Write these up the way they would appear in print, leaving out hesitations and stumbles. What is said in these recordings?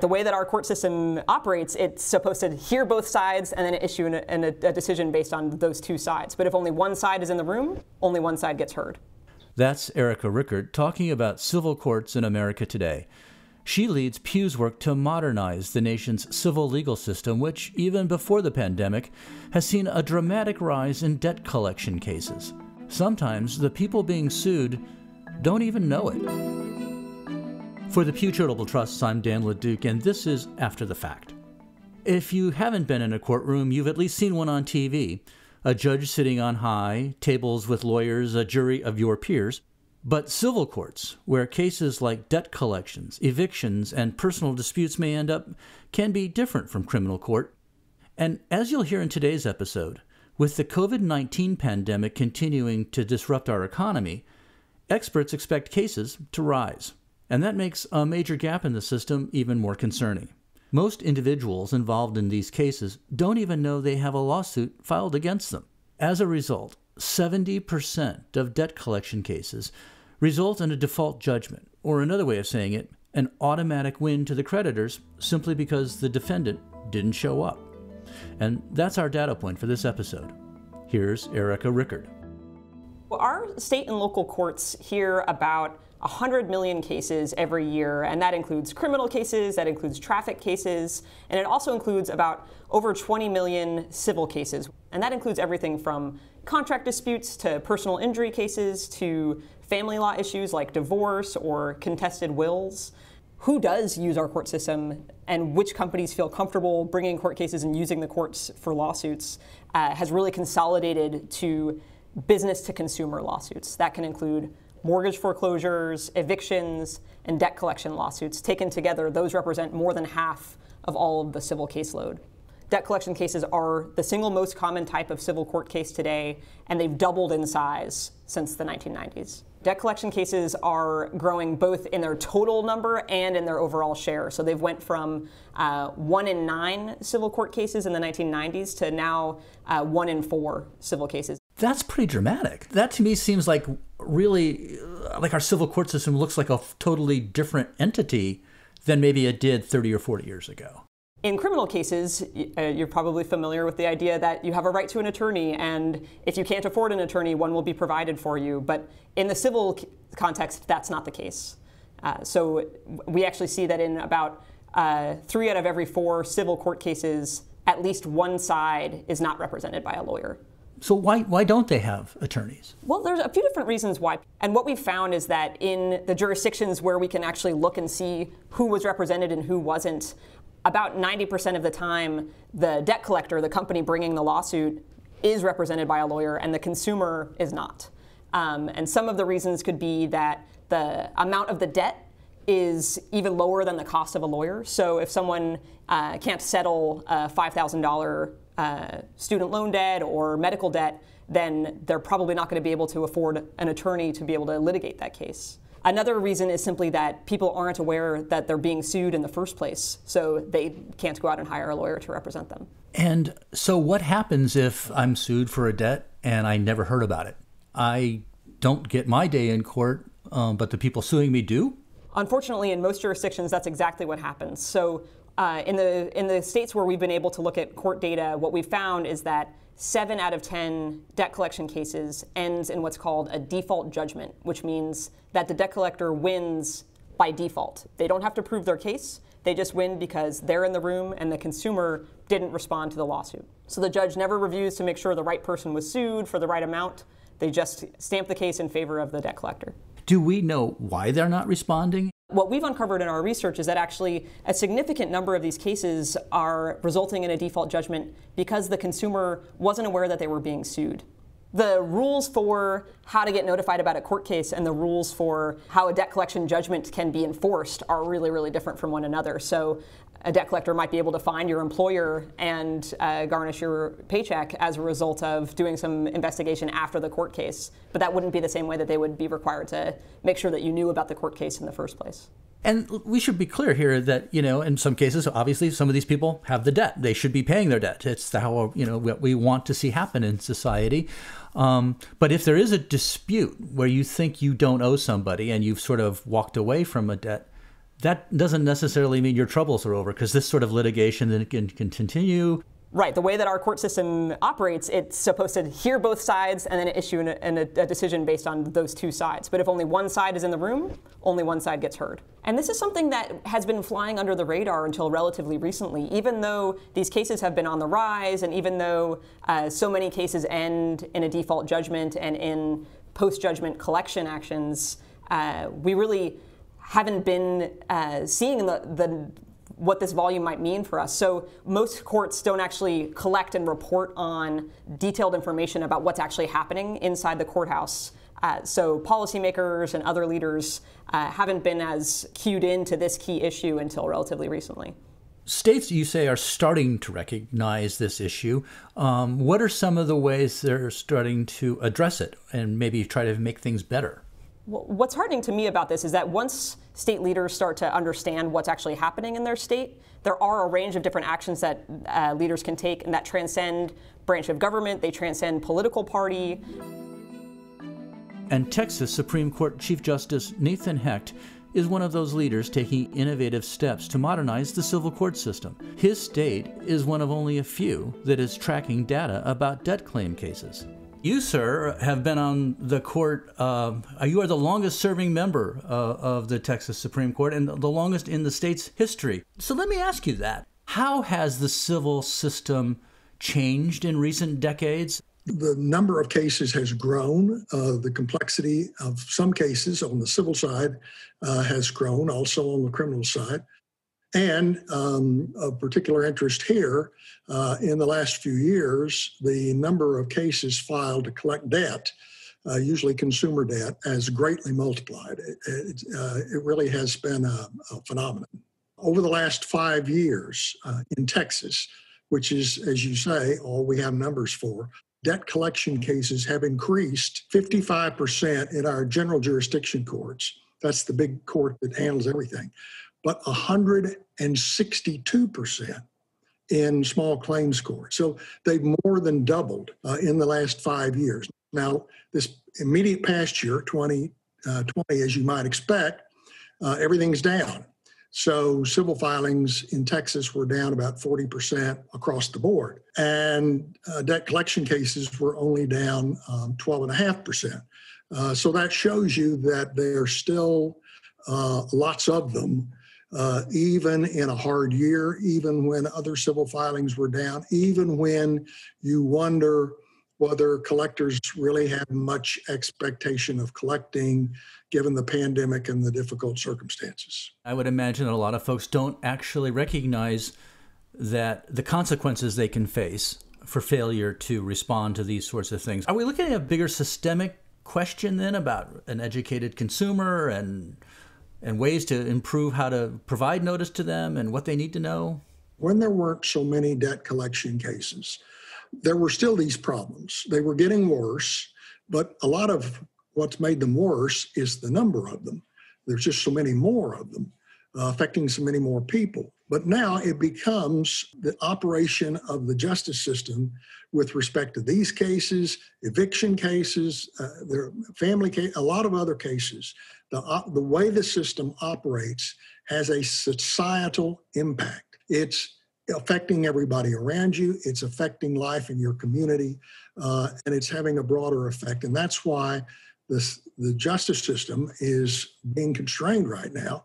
The way that our court system operates, it's supposed to hear both sides and then issue a decision based on those two sides. But if only one side is in the room, only one side gets heard. That's Erika Rickard talking about civil courts in America today. She leads Pew's work to modernize the nation's civil legal system, which, even before the pandemic, has seen a dramatic rise in debt collection cases. Sometimes the people being sued don't even know it. For the Pew Charitable Trusts, I'm Dan LeDuc, and this is After the Fact. If you haven't been in a courtroom, you've at least seen one on TV. A judge sitting on high, tables with lawyers, a jury of your peers. But civil courts, where cases like debt collections, evictions, and personal disputes may end up, can be different from criminal court. And as you'll hear in today's episode, with the COVID-19 pandemic continuing to disrupt our economy, experts expect cases to rise. And that makes a major gap in the system even more concerning. Most individuals involved in these cases don't even know they have a lawsuit filed against them. As a result, 70% of debt collection cases result in a default judgment, or another way of saying it, an automatic win to the creditors simply because the defendant didn't show up. And that's our data point for this episode. Here's Erika Rickard. Well, our state and local courts hear about 100 million cases every year, and that includes criminal cases, that includes traffic cases, and it also includes about over 20 million civil cases. And that includes everything from contract disputes to personal injury cases to family law issues like divorce or contested wills. Who does use our court system and which companies feel comfortable bringing court cases and using the courts for lawsuits has really consolidated to business-to-consumer lawsuits. That can include mortgage foreclosures, evictions, and debt collection lawsuits. Taken together, those represent more than half of all of the civil caseload. Debt collection cases are the single most common type of civil court case today, and they've doubled in size since the 1990s. Debt collection cases are growing both in their total number and in their overall share. So they've went from 1 in 9 civil court cases in the 1990s to now 1 in 4 civil cases. That's pretty dramatic. That to me seems like really like our civil court system looks like a totally different entity than maybe it did 30 or 40 years ago. In criminal cases, you're probably familiar with the idea that you have a right to an attorney, and if you can't afford an attorney, one will be provided for you. But in the civil context, that's not the case. So we actually see that in about 3 out of every 4 civil court cases, at least one side is not represented by a lawyer. So why don't they have attorneys? Well, there's a few different reasons why. And what we've found is that in the jurisdictions where we can actually look and see who was represented and who wasn't, about 90% of the time, the debt collector, the company bringing the lawsuit, is represented by a lawyer and the consumer is not. And some of the reasons could be that the amount of the debt is even lower than the cost of a lawyer. So if someone can't settle a $5,000 student loan debt or medical debt, then they're probably not going to be able to afford an attorney to be able to litigate that case. Another reason is simply that people aren't aware that they're being sued in the first place, so they can't go out and hire a lawyer to represent them. And so what happens if I'm sued for a debt and I never heard about it? I don't get my day in court, but the people suing me do? Unfortunately, in most jurisdictions, that's exactly what happens. So in the states where we've been able to look at court data, what we've found is that 7 out of 10 debt collection cases ends in what's called a default judgment, which means that the debt collector wins by default. They don't have to prove their case. They just win because they're in the room and the consumer didn't respond to the lawsuit. So the judge never reviews to make sure the right person was sued for the right amount. They just stamp the case in favor of the debt collector. Do we know why they're not responding? What we've uncovered in our research is that actually a significant number of these cases are resulting in a default judgment because the consumer wasn't aware that they were being sued. The rules for how to get notified about a court case and the rules for how a debt collection judgment can be enforced are really, really different from one another. So a debt collector might be able to find your employer and garnish your paycheck as a result of doing some investigation after the court case. But that wouldn't be the same way that they would be required to make sure that you knew about the court case in the first place. And we should be clear here that, in some cases, obviously, some of these people have the debt. They should be paying their debt. It's how, what we want to see happen in society. But if there is a dispute where you think you don't owe somebody and you've sort of walked away from a debt, that doesn't necessarily mean your troubles are over, because this sort of litigation then can continue. Right. The way that our court system operates, it's supposed to hear both sides and then issue a decision based on those two sides. But if only one side is in the room, only one side gets heard. And this is something that has been flying under the radar until relatively recently. Even though these cases have been on the rise, and even though so many cases end in a default judgment and in post-judgment collection actions, we really haven't been seeing what this volume might mean for us. So most courts don't actually collect and report on detailed information about what's actually happening inside the courthouse. So policymakers and other leaders haven't been as cued into this key issue until relatively recently. States, you say, are starting to recognize this issue. What are some of the ways they're starting to address it and maybe try to make things better? Well, what's heartening to me about this is that once state leaders start to understand what's actually happening in their state, there are a range of different actions that leaders can take and that transcend branch of government, they transcend political party. And Texas Supreme Court Chief Justice Nathan Hecht is one of those leaders taking innovative steps to modernize the civil court system. His state is one of only a few that is tracking data about debt claim cases. You, sir, have been on the court, you are the longest serving member of the Texas Supreme Court and the longest in the state's history. So let me ask you that. How has the civil system changed in recent decades? The number of cases has grown. The complexity of some cases on the civil side has grown, also on the criminal side. And of particular interest here, in the last few years, the number of cases filed to collect debt, usually consumer debt, has greatly multiplied. It really has been a phenomenon. Over the last 5 years in Texas, which is, as you say, all we have numbers for, debt collection cases have increased 55% in our general jurisdiction courts. That's the big court that handles everything. But 162% in small claims court. So they've more than doubled in the last 5 years. Now, this immediate past year, 2020, as you might expect, everything's down. So civil filings in Texas were down about 40% across the board. And debt collection cases were only down 12.5%. So that shows you that there's still lots of them. Even in a hard year, even when other civil filings were down, even when you wonder whether collectors really have much expectation of collecting given the pandemic and the difficult circumstances. I would imagine that a lot of folks don't actually recognize that the consequences they can face for failure to respond to these sorts of things. Are we looking at a bigger systemic question then about an educated consumer and ways to improve how to provide notice to them and what they need to know? When there weren't so many debt collection cases, there were still these problems. They were getting worse, but a lot of what's made them worse is the number of them. There's just so many more of them, affecting so many more people. But now it becomes the operation of the justice system with respect to these cases, eviction cases, their family case, a lot of other cases. The way the system operates has a societal impact. It's affecting everybody around you. It's affecting life in your community, and it's having a broader effect. And that's why the justice system is being constrained right now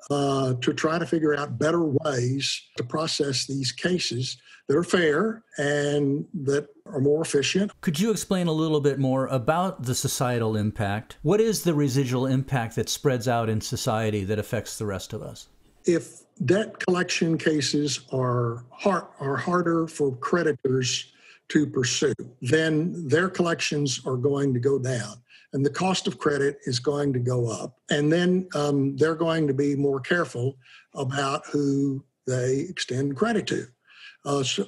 to try to figure out better ways to process these cases that are fair and that are more efficient. Could you explain a little bit more about the societal impact? What is the residual impact that spreads out in society that affects the rest of us? If debt collection cases are harder for creditors to pursue, then their collections are going to go down. And the cost of credit is going to go up. And then they're going to be more careful about who they extend credit to.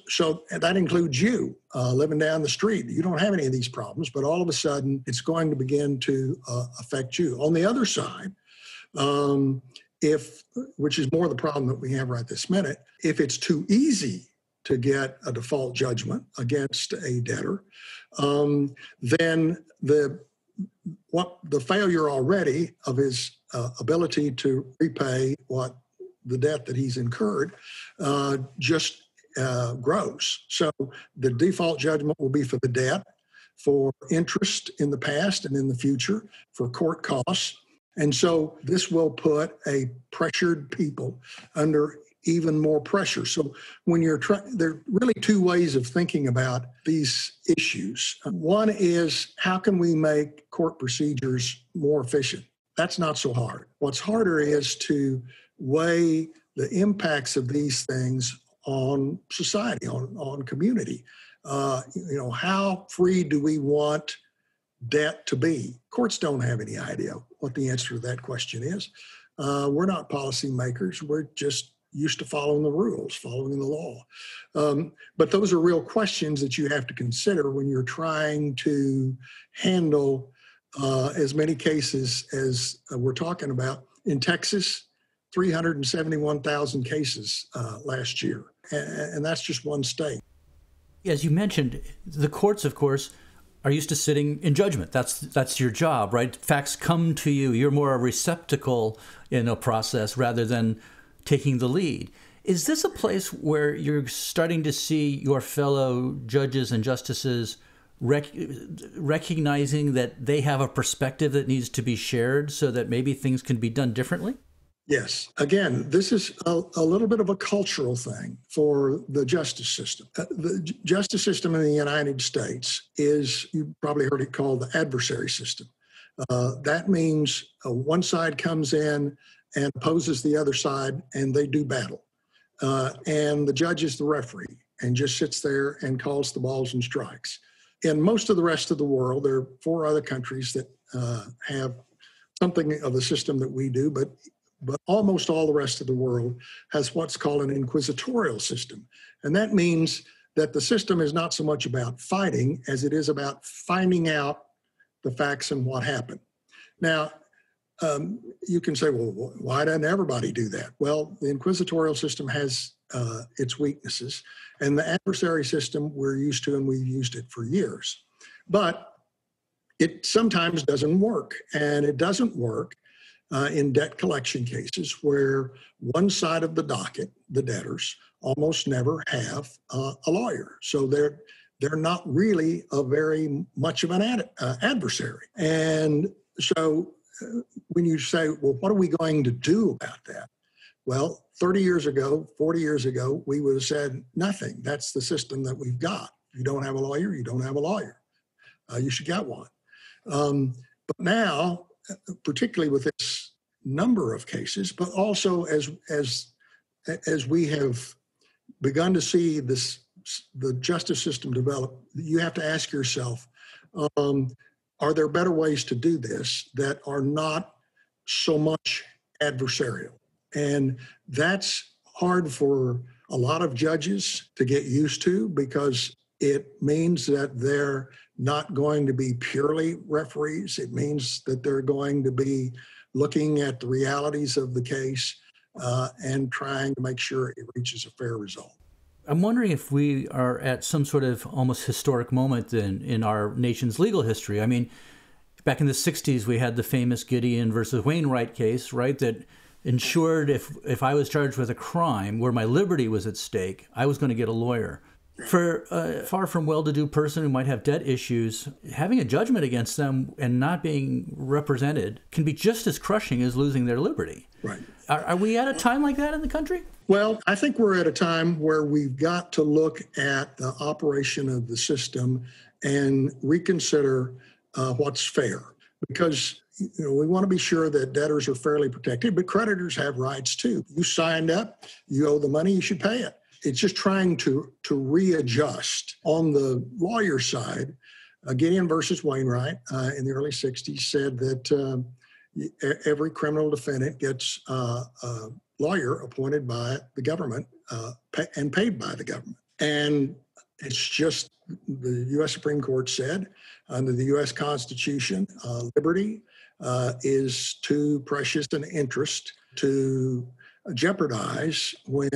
So that includes you living down the street. You don't have any of these problems, but all of a sudden it's going to begin to affect you. On the other side, which is more the problem that we have right this minute, if it's too easy to get a default judgment against a debtor, then the failure already of his ability to repay what the debt that he's incurred just grows. So the default judgment will be for the debt, for interest in the past and in the future, for court costs. And so this will put a pressured people under even more pressure. So when you're there are really two ways of thinking about these issues. One is, how can we make court procedures more efficient? That's not so hard. What's harder is to weigh the impacts of these things on society, on community. How free do we want debt to be? Courts don't have any idea what the answer to that question is. We're not policymakers. We're just used to following the rules, following the law. But those are real questions that you have to consider when you're trying to handle as many cases as we're talking about. In Texas, 371,000 cases last year, and that's just one state. As you mentioned, the courts, of course, are used to sitting in judgment. That's your job, right? Facts come to you. You're more a receptacle in a process rather than taking the lead. Is this a place where you're starting to see your fellow judges and justices recognizing that they have a perspective that needs to be shared so that maybe things can be done differently? Yes. Again, this is a little bit of a cultural thing for the justice system. The justice system in the United States is, you probably heard it called the adversary system. That means one side comes in and opposes the other side, and they do battle. And the judge is the referee and just sits there and calls the balls and strikes. In most of the rest of the world, there are 4 other countries that have something of the system that we do, but almost all the rest of the world has what's called an inquisitorial system. And that means that the system is not so much about fighting as it is about finding out the facts and what happened. Now, you can say, well, why doesn't everybody do that? Well, the inquisitorial system has its weaknesses, and the adversary system we're used to, and we've used it for years. But it sometimes doesn't work, and it doesn't work in debt collection cases where one side of the docket, the debtors, almost never have a lawyer. So they're not really a very much of an adversary. And so when you say, well, what are we going to do about that? Well, 30 years ago, 40 years ago, we would have said nothing. That's the system that we've got. If you don't have a lawyer, you don't have a lawyer. You should get one. But now, particularly with this number of cases, but also as we have begun to see the justice system develop, you have to ask yourself, are there better ways to do this that are not so much adversarial? And that's hard for a lot of judges to get used to, because it means that they're not going to be purely referees. It means that they're going to be looking at the realities of the case and trying to make sure it reaches a fair result. I'm wondering if we are at some sort of almost historic moment in our nation's legal history. I mean, back in the 60s, we had the famous Gideon versus Wainwright case, right, that ensured if I was charged with a crime where my liberty was at stake, I was going to get a lawyer. For a far from well-to-do person who might have debt issues, having a judgment against them and not being represented can be just as crushing as losing their liberty. Right. Are we at a time like that in the country? Well, I think we're at a time where we've got to look at the operation of the system and reconsider what's fair. Because we want to be sure that debtors are fairly protected, but creditors have rights too. You signed up, you owe the money, you should pay it. It's just trying to readjust. On the lawyer side, Gideon versus Wainwright in the early 60s said that every criminal defendant gets a lawyer appointed by the government and paid by the government. And it's just, the U.S. Supreme Court said, under the U.S. Constitution, liberty is too precious an interest to jeopardize when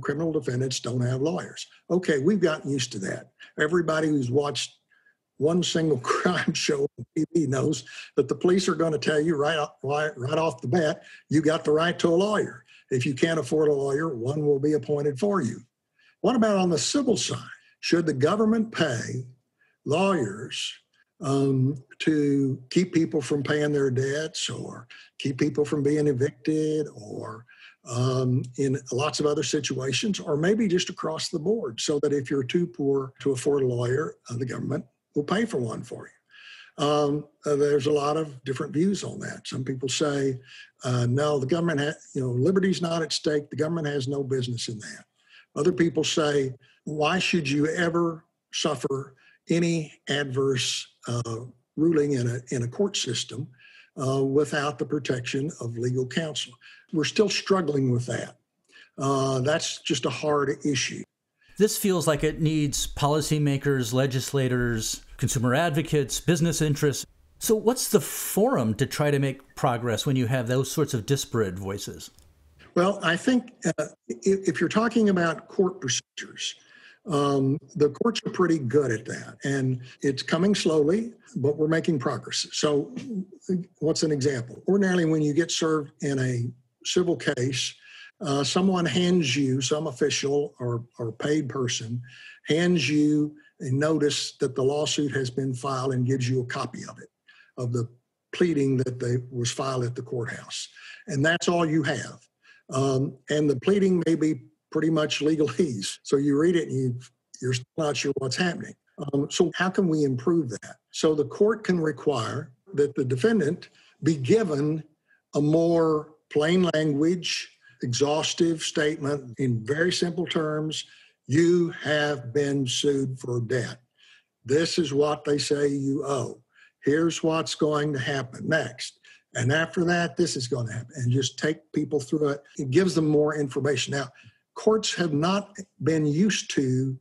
criminal defendants don't have lawyers. Okay, we've gotten used to that. Everybody who's watched one single crime show on TV knows that the police are going to tell you right off the bat, you got the right to a lawyer. If you can't afford a lawyer, one will be appointed for you. What about on the civil side? Should the government pay lawyers to keep people from paying their debts, or keep people from being evicted, or in lots of other situations, or maybe just across the board, so that if you're too poor to afford a lawyer, the government will pay for one for you? There's a lot of different views on that. Some people say, no, the government, liberty's not at stake. The government has no business in that. Other people say, why should you ever suffer any adverse ruling in a court system without the protection of legal counsel? We're still struggling with that. That's just a hard issue. This feels like it needs policymakers, legislators, consumer advocates, business interests. So what's the forum to try to make progress when you have those sorts of disparate voices? Well, I think if you're talking about court procedures, the courts are pretty good at that, and it's coming slowly, but we're making progress. So what's an example? Ordinarily, when you get served in a civil case, someone hands you, some official or paid person hands you a notice that the lawsuit has been filed and gives you a copy of it, of the pleading that was filed at the courthouse. And that's all you have. And the pleading may be pretty much legalese. So you read it and you're still not sure what's happening. So how can we improve that? So the court can require that the defendant be given a more plain language, exhaustive statement in very simple terms. You have been sued for debt. This is what they say you owe. Here's what's going to happen next. And after that, this is going to happen. And just take people through it. It gives them more information. Now, courts have not been used to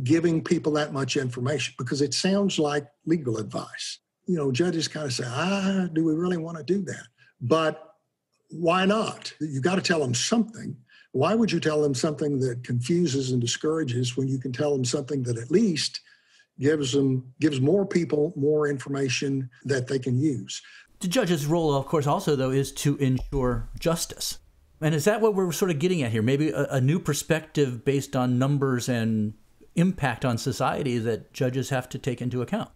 giving people that much information because it sounds like legal advice. Judges kind of say, do we really want to do that? But why not? You got to tell them something. Why would you tell them something that confuses and discourages when you can tell them something that at least gives more people more information that they can use? The judge's role, of course, also, though, is to ensure justice. And is that what we're sort of getting at here? Maybe a new perspective based on numbers and impact on society that judges have to take into account?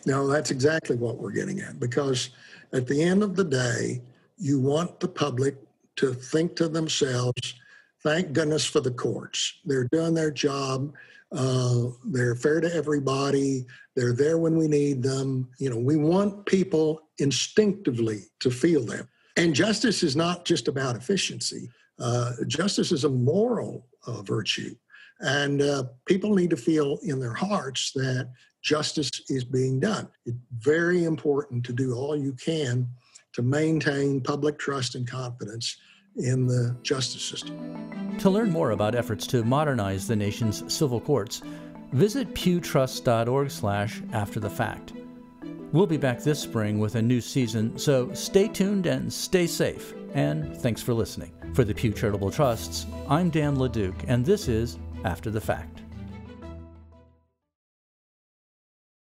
No, that's exactly what we're getting at, because at the end of the day, you want the public to think to themselves, thank goodness for the courts. They're doing their job. They're fair to everybody. They're there when we need them. We want people instinctively to feel them. And justice is not just about efficiency. Justice is a moral virtue. And people need to feel in their hearts that justice is being done. It's very important to do all you can to maintain public trust and confidence in the justice system. To learn more about efforts to modernize the nation's civil courts, visit pewtrust.org/afterthefact. We'll be back this spring with a new season, so stay tuned and stay safe. And thanks for listening. For the Pew Charitable Trusts, I'm Dan LeDuc, and this is After the Fact.